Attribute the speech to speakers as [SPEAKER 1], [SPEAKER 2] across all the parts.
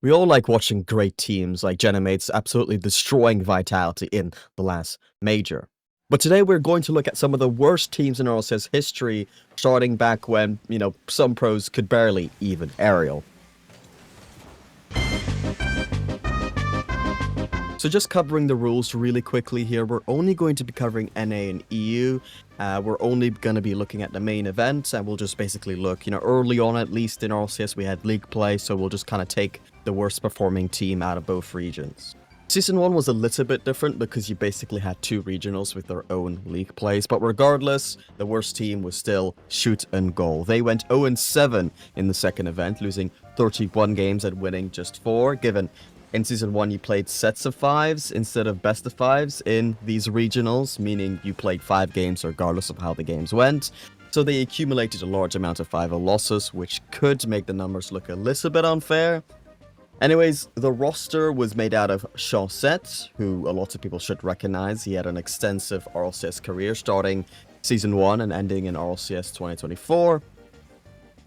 [SPEAKER 1] We all like watching great teams like Genemates absolutely destroying Vitality in the last major. But today we're going to look at some of the worst teams in RLCS history, starting back when, some pros could barely even aerial. So just covering the rules really quickly here, we're only going to be covering NA and EU. We're only going to be looking at the main event, and we'll just basically look, early on at least in RLCS we had league play, so we'll just kind of take the worst performing team out of both regions. Season 1 was a little bit different because you basically had two regionals with their own league plays, but regardless, the worst team was still Shoot and Goal. They went 0-7 in the second event, losing 31 games and winning just 4, given in Season 1 you played sets of 5s instead of best of 5s in these regionals, meaning you played 5 games regardless of how the games went. So they accumulated a large amount of 5-0 losses, which could make the numbers look a little bit unfair. Anyways, the roster was made out of Chaussette, who a lot of people should recognize. He had an extensive RLCS career starting Season 1 and ending in RLCS 2024.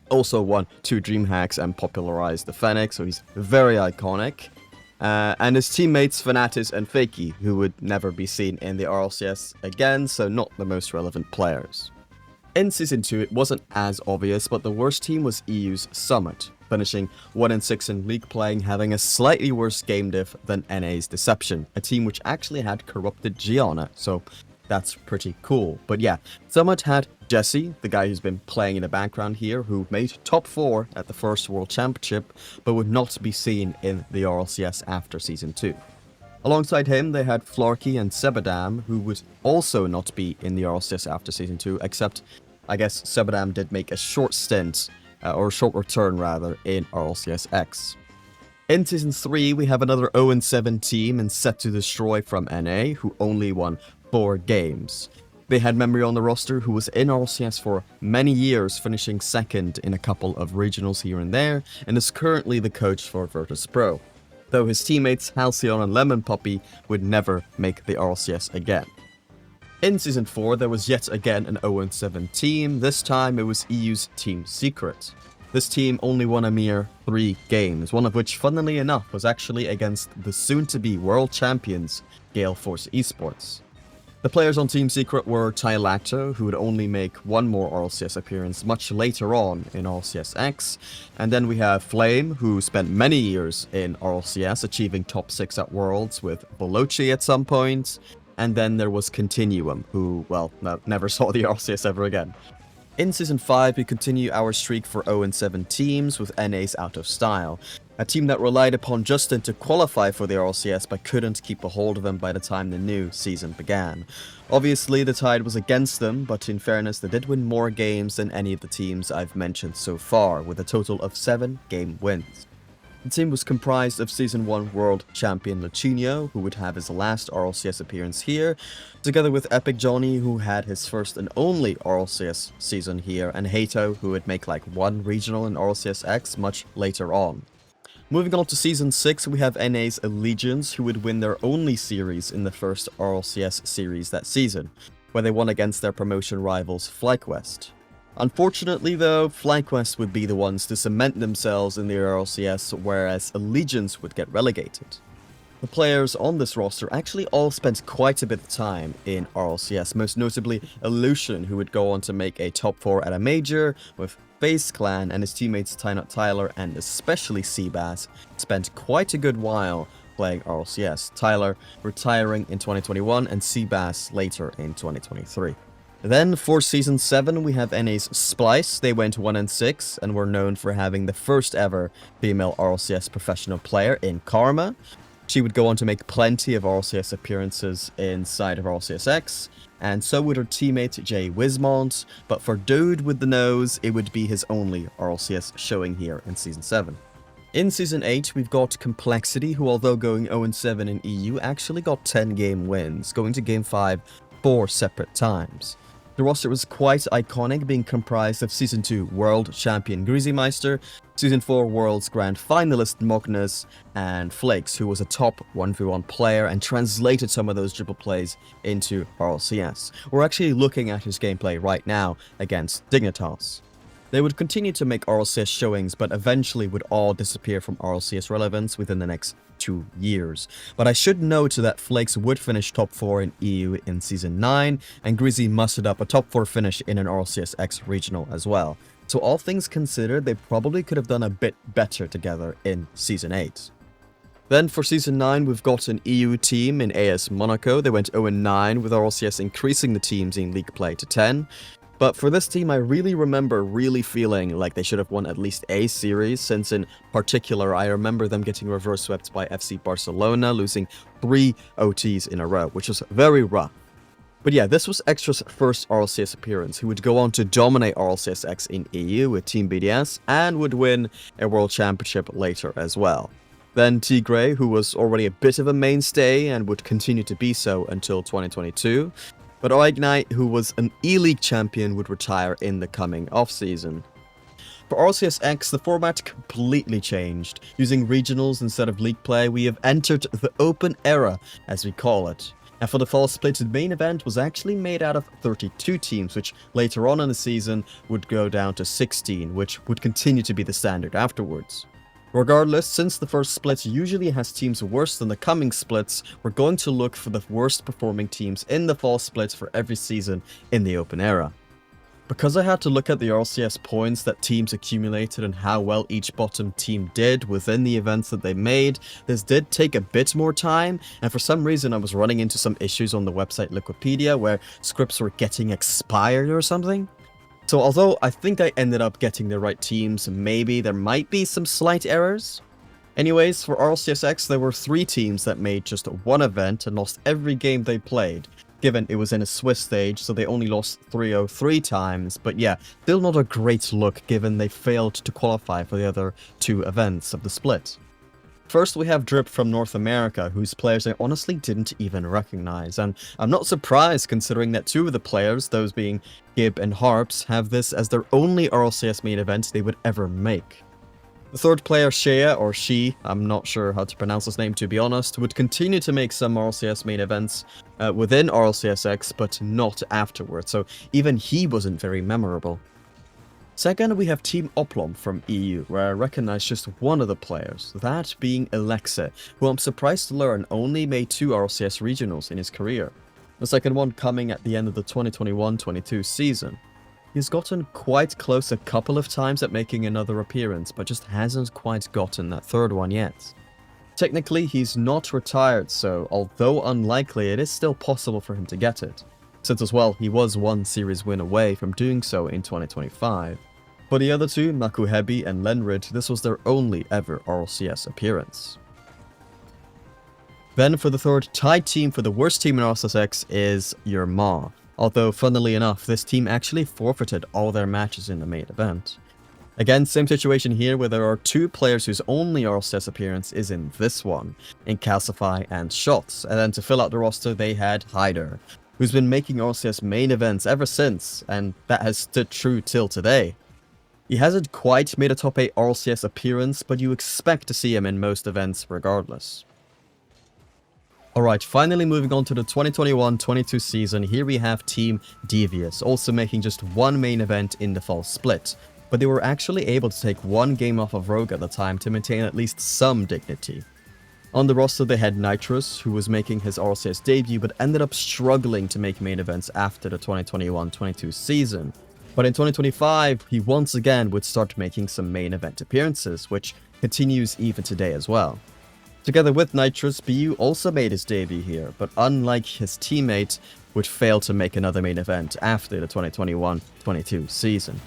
[SPEAKER 1] Also won 2 DreamHacks and popularized the Fennec, so he's very iconic. And his teammates Fnatis and Fakey, who would never be seen in the RLCS again, so not the most relevant players. In Season 2, it wasn't as obvious, but the worst team was EU's Summit, finishing 1-6 in league playing, having a slightly worse game diff than NA's Deception, a team which actually had corrupted Gianna, so that's pretty cool. But yeah, Summit had Jesse, the guy who's been playing in the background here, who made top 4 at the first World Championship, but would not be seen in the RLCS after Season 2. Alongside him, they had Flarky and Sebadam, who would also not be in the RLCS after Season 2, except I guess Sebadam did make a short stint, or a short return rather, in RLCS X. In Season 3, we have another 0-7 team and Set to Destroy from NA, who only won 4 games. They had Memory on the roster, who was in RLCS for many years, finishing second in a couple of regionals here and there, and is currently the coach for Virtus Pro, though his teammates Halcyon and Lemon Puppy would never make the RLCS again. In Season 4, there was yet again an 0-7 team. This time it was EU's Team Secret. This team only won a mere 3 games, one of which, funnily enough, was actually against the soon-to-be world champions, Gale Force Esports. The players on Team Secret were Tylacto, who would only make one more RLCS appearance much later on in RLCS X, and then we have Flame, who spent many years in RLCS, achieving top 6 at Worlds with Veloci at some point, and then there was Continuum, who, well, never saw the RLCS ever again. In Season 5, we continue our streak for 0-7 teams with NA's Out of Style, a team that relied upon Justin to qualify for the RLCS but couldn't keep a hold of him by the time the new season began. Obviously, the tide was against them, but in fairness, they did win more games than any of the teams I've mentioned so far, with a total of 7 game wins. The team was comprised of Season 1 World Champion Luchino, who would have his last RLCS appearance here, together with Epic Johnny, who had his first and only RLCS season here, and Hato, who would make like 1 regional in RLCS X much later on. Moving on to Season 6, we have NA's Allegiance, who would win their only series in the first RLCS series that season, where they won against their promotion rivals FlyQuest. Unfortunately though, FlyQuest would be the ones to cement themselves in the RLCS, whereas Allegiance would get relegated. The players on this roster actually all spent quite a bit of time in RLCS, most notably Illusion, who would go on to make a top 4 at a major, with FaZe Clan and his teammates Tynot Tyler and especially Seabass spent quite a good while playing RLCS, Tyler retiring in 2021 and Seabass later in 2023. Then, for Season 7, we have NA's Splice. They went 1-6 and were known for having the first ever female RLCS professional player in Karma. She would go on to make plenty of RLCS appearances inside of RLCS X, and so would her teammate Jay Wismont, but for Dude with the Nose, it would be his only RLCS showing here in Season 7. In Season 8, we've got Complexity, who although going 0-7 in EU, actually got 10 game wins, going to Game 5 4 separate times. The roster was quite iconic, being comprised of Season 2 World Champion Greasymeister, Season 4 World's Grand Finalist Mognus, and Flakes, who was a top 1v1 player and translated some of those dribble plays into RLCS. We're actually looking at his gameplay right now against Dignitas. They would continue to make RLCS showings, but eventually would all disappear from RLCS relevance within the next 2 years. But I should note that Flakes would finish top 4 in EU in Season 9, and Greasy mustered up a top 4 finish in an RLCS X regional as well. So all things considered, they probably could have done a bit better together in Season 8. Then for Season 9, we've got an EU team in AS Monaco. They went 0-9, with RLCS increasing the teams in league play to 10. But for this team, I really remember feeling like they should have won at least a series, since in particular, I remember them getting reverse swept by FC Barcelona, losing 3 OTs in a row, which was very rough. But yeah, this was Extra's first RLCS appearance, who would go on to dominate RLCS X in EU with Team BDS, and would win a World Championship later as well. Then Tigray, who was already a bit of a mainstay and would continue to be so until 2022. But Ignite, who was an E-League champion, would retire in the coming off-season. For RLCS X, the format completely changed. Using regionals instead of league play, we have entered the open era, as we call it. And for the fall split, the main event was actually made out of 32 teams, which later on in the season would go down to 16, which would continue to be the standard afterwards. Regardless, since the first split usually has teams worse than the coming splits, we're going to look for the worst performing teams in the fall split for every season in the open era. Because I had to look at the RLCS points that teams accumulated and how well each bottom team did within the events that they made, this did take a bit more time, and for some reason I was running into some issues on the website Wikipedia where scripts were getting expired or something. So although I think I ended up getting the right teams, maybe there might be some slight errors. Anyways, for RLCS X, there were 3 teams that made just one event and lost every game they played, given it was in a Swiss stage, so they only lost 3-0 times, but yeah, still not a great look given they failed to qualify for the other 2 events of the split. First, we have Drip from North America, whose players I honestly didn't even recognize, and I'm not surprised considering that 2 of the players, those being Gib and Harps, have this as their only RLCS main event they would ever make. The third player, Shea, or She, I'm not sure how to pronounce his name to be honest, would continue to make some RLCS main events within RLCS X, but not afterwards, so even he wasn't very memorable. Second, we have Team Oplom from EU, where I recognize just one of the players, that being Alexa, who I'm surprised to learn only made 2 RLCS regionals in his career, the second one coming at the end of the 2021-22 season. He's gotten quite close a couple of times at making another appearance, but just hasn't quite gotten that third one yet. Technically, he's not retired, so although unlikely, it is still possible for him to get it, since as well he was 1 series win away from doing so in 2025. For the other 2, Makuhebi and Lenrid, this was their only ever RLCS appearance. Then for the third tied team for the worst team in RLCS X is Yerma. Although, funnily enough, this team actually forfeited all their matches in the main event. Again, same situation here where there are 2 players whose only RLCS appearance is in this one, in Calcify and Shots, and then to fill out the roster they had Hyder, who's been making RLCS main events ever since, and that has stood true till today. He hasn't quite made a top 8 RLCS appearance, but you expect to see him in most events regardless. Alright, finally moving on to the 2021-22 season, here we have Team Devious, also making just 1 main event in the fall split, but they were actually able to take 1 game off of Rogue at the time to maintain at least some dignity. On the roster they had Nitrous, who was making his RLCS debut but ended up struggling to make main events after the 2021-22 season. But in 2025, he once again would start making some main event appearances, which continues even today as well. Together with Nitrous, BU also made his debut here, but unlike his teammate, would fail to make another main event after the 2021-22 season.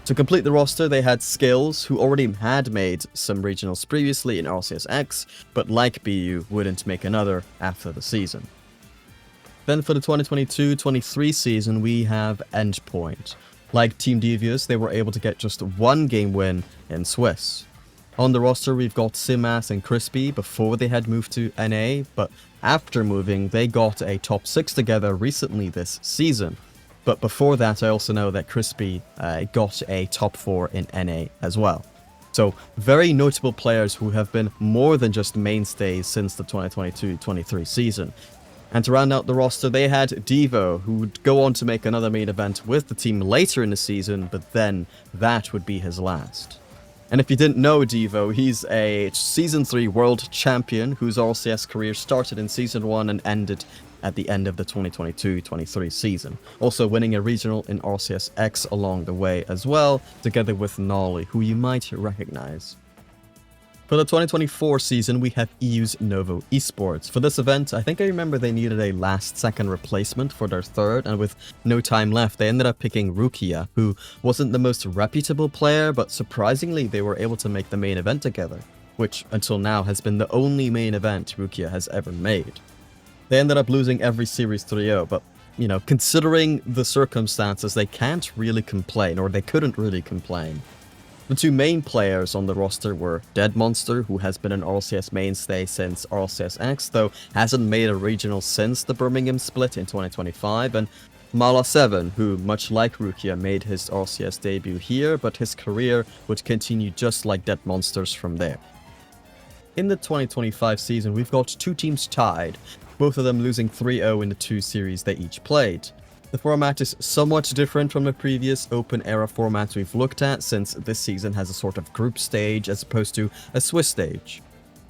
[SPEAKER 1] To complete the roster, they had Skills, who already had made some regionals previously in RLCS X, but like BU, wouldn't make another after the season. Then for the 2022-23 season, we have Endpoint. Like Team Devious, they were able to get just 1 game win in Swiss. On the roster, we've got Simas and Crispy before they had moved to NA, but after moving, they got a top 6 together recently this season. But before that, I also know that Crispy got a top 4 in NA as well. So, very notable players who have been more than just mainstays since the 2022-23 season. And to round out the roster, they had Devo, who would go on to make another main event with the team later in the season, but then that would be his last. And if you didn't know Devo, he's a Season 3 World Champion whose RLCS career started in Season 1 and ended at the end of the 2022-23 season, also winning a regional in RLCS X along the way as well, together with Nolly, who you might recognize. For the 2024 season, we have EU's Novo Esports. For this event, I think I remember they needed a last-second replacement for their third, and with no time left, they ended up picking Rukia, who wasn't the most reputable player, but surprisingly, they were able to make the main event together, which until now has been the only main event Rukia has ever made. They ended up losing every series 3-0, but, you know, considering the circumstances, they can't really complain, or they couldn't really complain. The two main players on the roster were Dead Monster, who has been an RLCS mainstay since RLCS X, though hasn't made a regional since the Birmingham split in 2025, and Mala7, who, much like Rukia, made his RLCS debut here, but his career would continue just like Dead Monster's from there. In the 2025 season, we've got two teams tied, both of them losing 3-0 in the two series they each played. The format is somewhat different from the previous open-era formats we've looked at, since this season has a sort of group stage as opposed to a Swiss stage.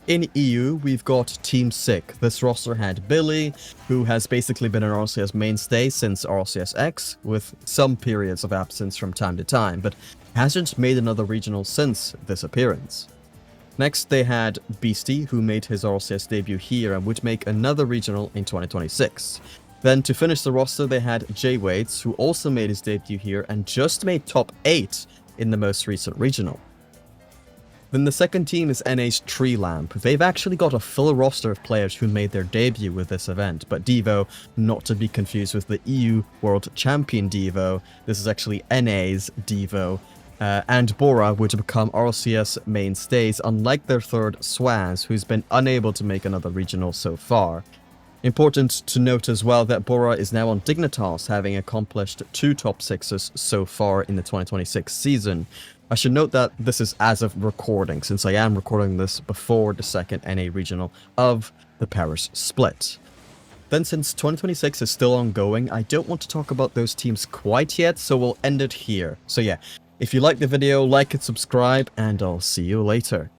[SPEAKER 1] In EU, we've got Team Sick. This roster had Billy, who has basically been an RLCS mainstay since RLCS X, with some periods of absence from time to time, but hasn't made another regional since this appearance. Next, they had Beastie, who made his RLCS debut here and would make another regional in 2026. Then, to finish the roster, they had J-Waits, who also made his debut here and just made top 8 in the most recent regional. Then the second team is NA's Tree Lamp. They've actually got a full roster of players who made their debut with this event, but Devo, not to be confused with the EU World Champion Devo, this is actually NA's Devo, and Bora would become RLCS mainstays, unlike their third Swaz, who's been unable to make another regional so far. Important to note as well that Bora is now on Dignitas, having accomplished 2 top 6s so far in the 2026 season. I should note that this is as of recording, since I am recording this before the second NA regional of the Paris split. Then, since 2026 is still ongoing, I don't want to talk about those teams quite yet, so we'll end it here. So yeah, if you liked the video, like and subscribe, and I'll see you later.